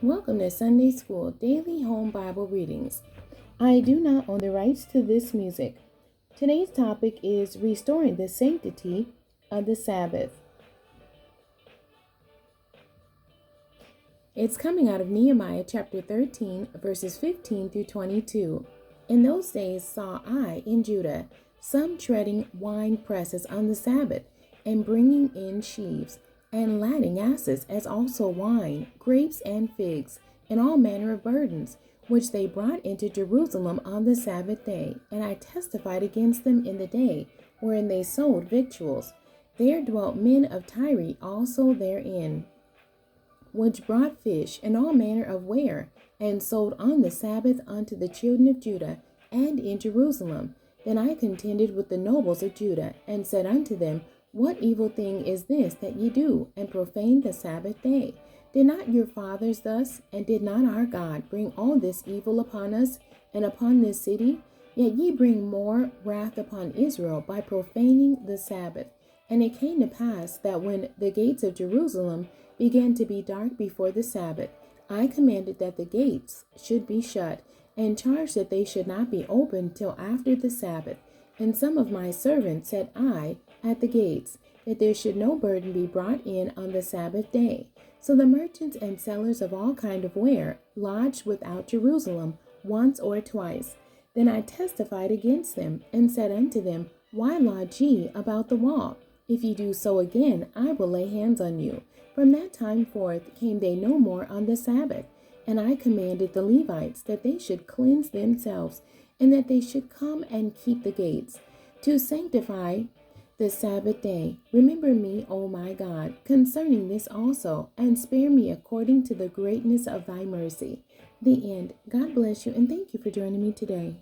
Welcome to Sunday School Daily Home Bible Readings. I do not own the rights to this music. Today's topic is restoring the sanctity of the Sabbath. It's coming out of Nehemiah chapter 13, verses 15 through 22. In those days saw I in Judah some treading wine presses on the Sabbath, and bringing in sheaves, and ladding asses, as also wine, grapes, and figs, and all manner of burdens, which they brought into Jerusalem on the Sabbath day. And I testified against them in the day wherein they sold victuals. There dwelt men of Tyre also therein, which brought fish and all manner of ware, and sold on the Sabbath unto the children of Judah, and in Jerusalem. Then I contended with the nobles of Judah, and said unto them, What evil thing is this that ye do, and profane the Sabbath day? Did not your fathers thus, and did not our God bring all this evil upon us, and upon this city? Yet ye bring more wrath upon Israel by profaning the Sabbath. And it came to pass that when the gates of Jerusalem began to be dark before the Sabbath, I commanded that the gates should be shut, and charged that they should not be opened till after the Sabbath. And some of my servants set I at the gates, that there should no burden be brought in on the Sabbath day. So the merchants and sellers of all kind of ware lodged without Jerusalem once or twice. Then I testified against them, and said unto them, Why lodge ye about the wall? If ye do so again, I will lay hands on you. From that time forth came they no more on the Sabbath. And I commanded the Levites that they should cleanse themselves, and that they should come and keep the gates, to sanctify the Sabbath day. Remember me, O my God, concerning this also, and spare me according to the greatness of thy mercy. The end. God bless you, and thank you for joining me today.